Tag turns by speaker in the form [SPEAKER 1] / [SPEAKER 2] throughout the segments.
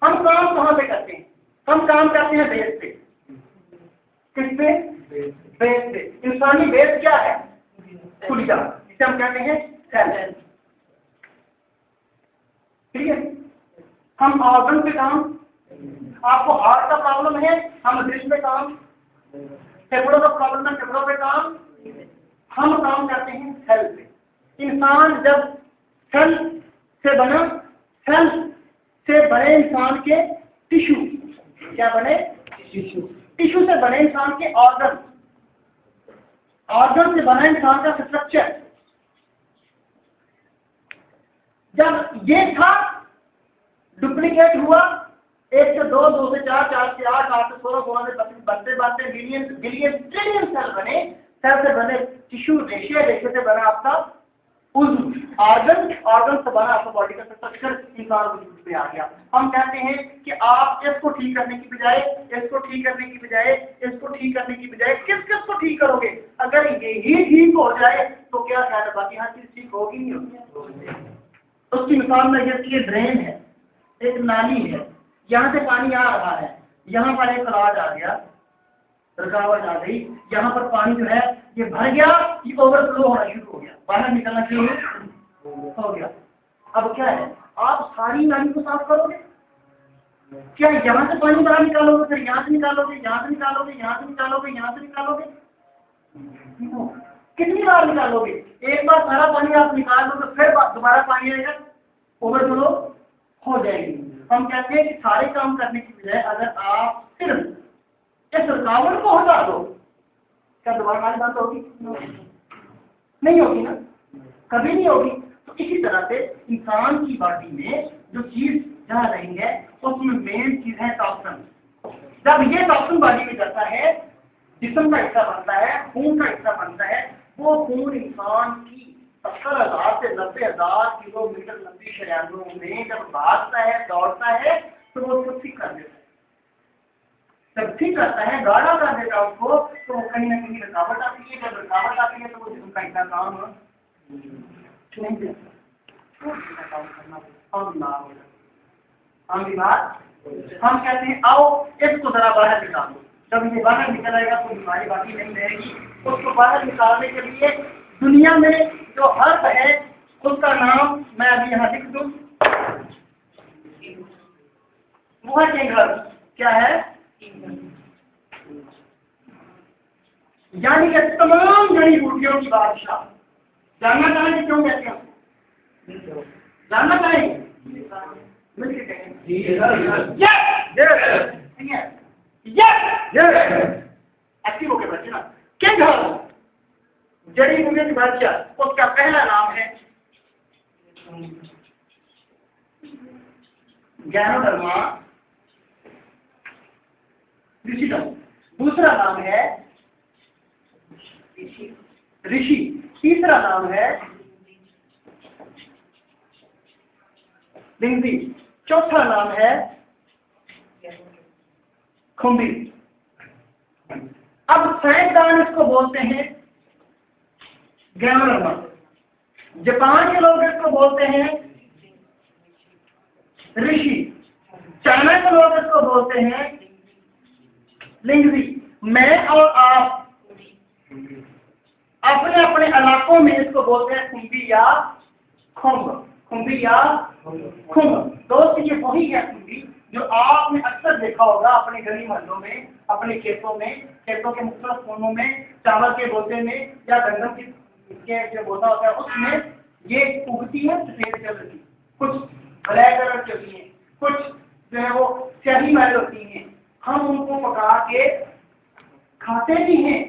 [SPEAKER 1] हम काम कहाँ पे करते हैं? हम काम करते हैं बेस पे। किस पे? बेस पे। इंसानी बेस क्या है? पुलिया, जिसे हम कहते हैं सेल। ठीक है। हम ऑर्गन पे काम, आपको हार्ट का प्रॉब्लम है, हम दिल पे काम, फेफड़ों का प्रॉब्लम है, फेफड़ों पे काम, हम काम करते हैं सेल पे। इंसान जब सेल से बना, सेल से बने इंसान के टिश्यू, क्या बने? टिश्यू से बने इंसान के ऑर्गन, ऑर्गन से बना इंसान का स्ट्रक्चर। जब ये था डुप्लीकेट हुआ, 1 से 2, 2 से 4, 4 से 8, 8 से 16, 16 से 25, बढ़ते बढ़ते बिलियन बिलियन ट्रिलियन सेल बने। सेल से बने टिश्यू, रेशे, रेशे से बना आपका उज़्व, ऑर्गन, ऑर्गन से बना आपका बॉडी का स्ट्रक्चर, इंसान वजूद पे आ गया। हम कहते हैं कि आप इसको ठीक करने की बजाय, इसको ठीक करने की बजाय, इसको ठीक करने की बजाय किस किस को ठीक करोगे? अगर यही ठीक हो जाए तो क्या ख्याल है, बाकी हर चीज ठीक होगी नहीं होगी? उसकी मिसाल में ये ड्रेन है, एक नाली है, यहाँ से पानी आ रहा है, यहाँ पर एक खराज आ गया, रुकावट आ गई, यहाँ पर पानी जो है ये भर गया, ये ओवरफ्लो होना शुरू हो गया, बाहर निकलना शुरू हो गया। अब क्या है, आप सारी नाली को साफ करोगे? क्या यहाँ से पानी बाहर निकालोगे, फिर यहाँ से निकालोगे, यहाँ से निकालोगे, यहाँ से निकालोगे, यहाँ से निकालोगे? कितनी बार निकालोगे? एक बार सारा पानी आप निकाल दो तो फिर दोबारा पानी आएगा, ओवरफ्लो हो जाएगी। हम कहते हैं कि सारे काम करने की बजाय अगर आप सिर्फ इस रुकावट को हटा दो, क्या दोबारा पानी बंद होगी? नहीं होगी ना, कभी नहीं होगी। तो इसी तरह से इंसान की बॉडी में जो चीज जहाँ रही है उसमें मेन चीज है टॉक्सिन। जब ये टॉक्सिन बॉडी में जाता है, जिस्म का हिस्सा बनता है, खून का हिस्सा बनता है, वो खून इंसान की 70,000 से 90,000 किलोमीटर लंबी शरीरों में जब भागता है, दौड़ता है, तो वो उसको ठीक कर देता है। जब ठीक करता है, गाढ़ा कर देता है उसको, तो कहीं ना कहीं रुकावट आती है। जब रुकावट आती है तो वो जिस्म का इतना काम नहीं देता, काम करना हम बात हम कहते हैं आओ इसको जरा बाहर निकाल दो। जब ये बाहर निकल आएगा तो बीमारी बाकी नहीं रहेगी। उसको बाहर निकालने के लिए दुनिया में जो हर्ब है उसका नाम मैं अभी यहाँ लिख दूं, वो है किंग हर्ब। क्या है? यानी कि तमाम जड़ी बूटियों की बादशाह। जानना चाहेंगे क्यों कहते हैं? जानना चाहेंगे? मिलके कहेंगे एक्टिव होके बच्चे ना। किंग हर्ब जड़ी बूटियों की बादशाह, उसका पहला नाम है गैनोडर्मा ऋषिडम, दूसरा नाम है ऋषि, तीसरा नाम है लिंगजी, चौथा नाम है खुम्बी। अब साइंसदान इसको बोलते हैं गैनोडर्मा, जापान के लोग इसको बोलते हैं ऋषि, चाइना के लोग इसको बोलते हैं लिंगजी। मैं और आप अपने अपने इलाकों में इसको बोलते हैं खुम्बी या खुम्ब, खुम्बी या खुम्ब। दोस्त ये वही है खुम्बी जो आपने अक्सर देखा होगा अपने गली मोहल्लों में, अपने खेतों में, खेतों के मुख्तलिफ कोनों में, चावल के बोते में या गंदम के जो बोता होता है उसमें ये उगती है सफेद कलर की, कुछ ब्लैक कलर की होती है, कुछ जो है वो स्याही मैल होती है। हम उनको पका के खाते भी हैं।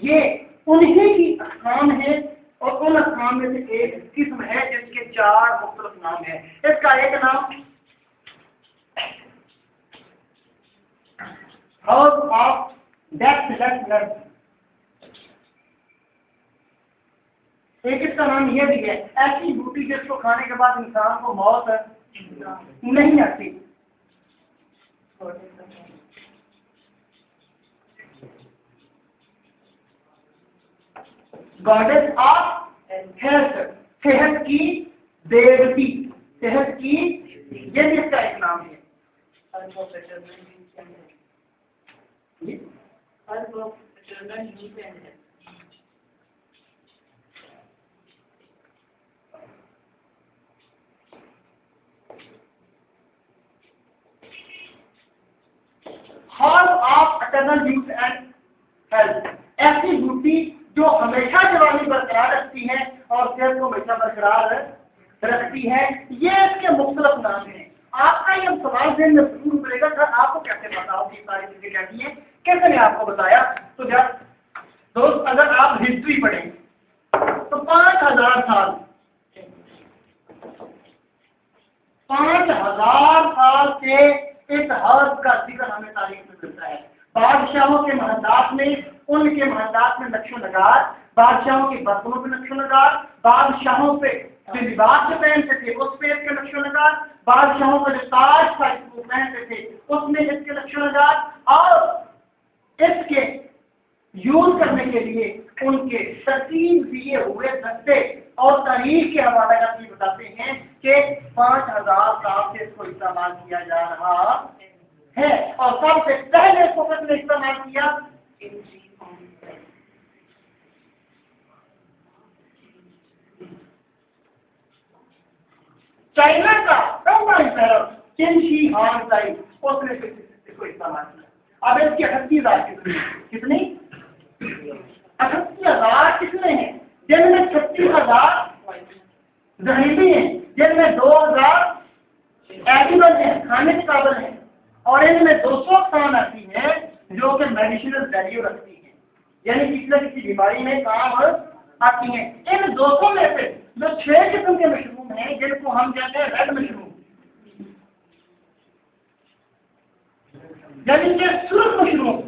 [SPEAKER 1] ये उन्हीं की अक़साम है और उन अक़साम में से एक किस्म है जिसके 4 मुख्तलिफ नाम है। इसका एक नाम हाउस ऑफ डेथलेस नट्स, एक इसका नाम यह भी है ऐसी बूटी जिसको खाने के बाद इंसान को मौत नहीं आती। गॉडेस ऑफ हेल्थ, सेहत की देवती, सेहत की, ये भी इसका एक नाम है।
[SPEAKER 2] Type of paternal dependence.
[SPEAKER 1] जी
[SPEAKER 2] Type of paternal dependence.
[SPEAKER 1] Hall of eternal youth and health, ऐसी ड्यूटी जो हमेशा जवानी बरकरार रखती है और सेहत को हमेशा बरकरार रखती है, ये इसके मुख्तलिफ नाम हैं। आपका ये सवाल ज़हन में जरूर उतरेगा सर आपको कैसे पता हो कि सारी चीजें क्या की हैं, कैसे ने आपको बताया। तो जब दोस्त अगर आप हिस्ट्री पढ़ें तो 5000 साल 5000 साल से इस हर्ब का जिक्र हमें तारीख में मिलता है। बादशाहों के महदात में, उनके महदात में नक्शो नगार, बादशाहों के बर्तनों पे नक्शो नगार, बादशाहों पे जो लिबास जो पहनते थे उस पे इसके नक्शो नगार, बादशाहों का जो ताज था इसको पहनते थे उसमें इसके नक्शो नगार, और इसके यूज करने के लिए उनके तरतीब दिए हुए दस्ते और तारीख के हवाले का भी बताते हैं कि 5000 साल से इसको इस्तेमाल किया जा रहा है। और सबसे पहले इसको किसने इस्तेमाल किया? चाइना का पहला इम्पेरर किन शी हुआंग उसने इसको इस्तेमाल किया। अब इसके 38,000 कितने 38,000 कितने हैं, जिनमें 36,000 जहरीली हैं, जिनमें 2,000 एडिबल हैं, खाने के काबिल हैं, और इनमें 200 खान आती हैं जो कि मेडिसिनल वैल्यू रखती हैं, यानी किसी न किसी बीमारी में काम आती हैं। इन 200 में से जो 6 किस्म के मशरूम हैं जिनको हम कहते हैं रेड मशरूम, यानी कि सुर्ख मशरूम,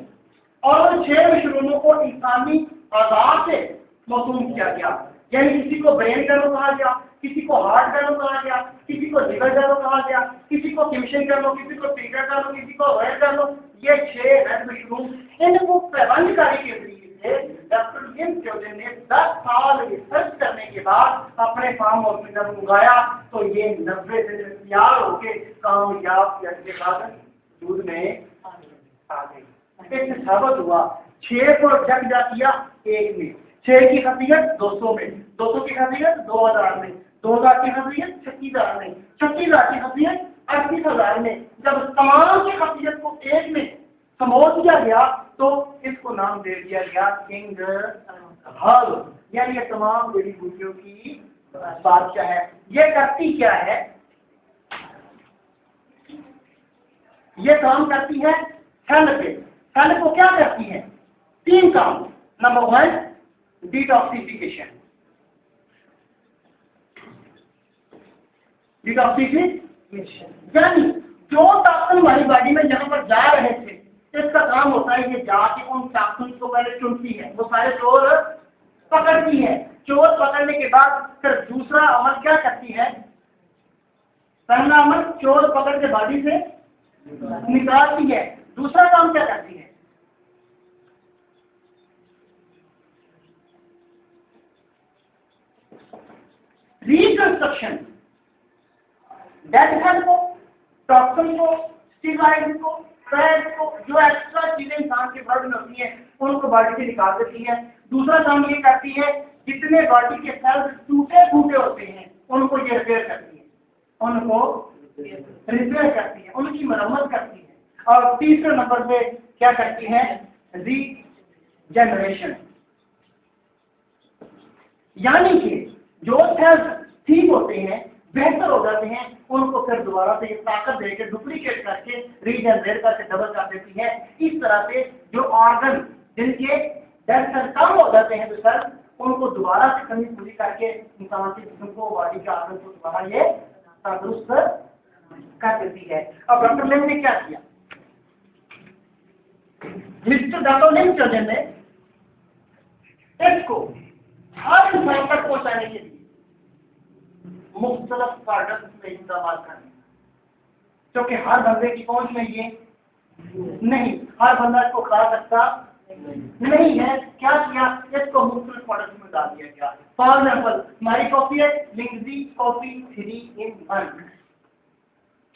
[SPEAKER 1] और उन 6 मशरूमों को इंसानी आजाद से मौसूम किया गया, यानी किसी को ब्रेन गैलो कहा गया, किसी को हार्ट गैलो कहा गया, किसी को लिवर गैलो कहा गया, किसी को किमशन कर लो, किसी को टीका कर लो, किसी को रॉयल कर लो। ये 6 रेड मशरूम, इनको प्रबंधकारी के जरिए से डॉक्टर लिम क्योजन ने 10 साल रिसर्च करने के बाद अपने फार्म हॉस्पिटल में उगाया, तो ये 90 दिन में तैयार होकर कामयाब के बाद दूध में आ गई। इससे साबित हुआ 6 को जगजा किया 1 में, 6 की खफियत 200 में, 200 की खफियत 2000 में, 2000 की खफियत 36,000 में, 36,000 की खफियत 38,000 में। जब तमाम की खफियत को 1 में समोल दिया गया तो इसको नाम दे दिया गया किंग हर्ब, यानी ये तमाम जड़ी बूटियों की बादशाह है। ये करती क्या है? ये काम करती है सेल पे। सेल को क्या करती है? 3 काम। नंबर 1 डिटॉक्सिफिकेशन, यानी जो टॉक्सिन हमारी बॉडी में यहाँ पर जा रहे थे इसका काम होता है ये जाके उन टॉक्सिन को पहले चुनती है, वो सारे चोर पकड़ती है। चोर पकड़ने के बाद फिर दूसरा अमल क्या करती है? पहला अमल चोर पकड़ के बॉडी से निकालती है, दूसरा काम क्या करती है? रिकंस्ट्रक्शन, डेड सेल को, टॉक्सिन को, स्टीरॉइड को, फैट को, जो एक्स्ट्रा चीजें इंसान के बॉडी में होती हैं उनको बॉडी से निकाल देती है। दूसरा काम ये करती है जितने बॉडी के सेल्स टूटे फूटे होते हैं उनको ये रिपेयर करती है, उनको रिपेयर करती है, उनकी मरम्मत करती है। और तीसरे नंबर पे क्या करती है? रीजनरेशन, यानी कि जो सेल्स ठीक होते हैं, बेहतर हो जाते हैं, उनको फिर दोबारा से ये ताकत देकर डुप्लीकेट करके रीजनरेट करके डबल कर देती है। इस तरह से जो ऑर्गन जिनके डेड सेल कम हो जाते हैं तो सर उनको दोबारा से कमी पूरी करके इंसान के जिस्म को, बॉडी के ऑर्गन को दोबारा ये तंदुरुस्त कर देती है। अब डॉक्टर लिम ने क्या किया? मिस्टर डॉक्टर लिम क्योजन ने इसको हर इंसान तक पहुंचाने के लिए मुख्तलिफ प्रोडक्ट में इस्तेमाल करना, क्योंकि हर बंदे की पहुंच में ये नहीं, हर बंदा इसको खा सकता नहीं है। क्या किया? इसको मुख्तलिफ प्रोडक्ट में डाल दिया गया। फॉर एग्जाम्पल हमारी कॉफी है लिंगजी कॉफी 3 in 1।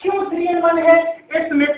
[SPEAKER 1] क्यों 3 in 1 है? इसमें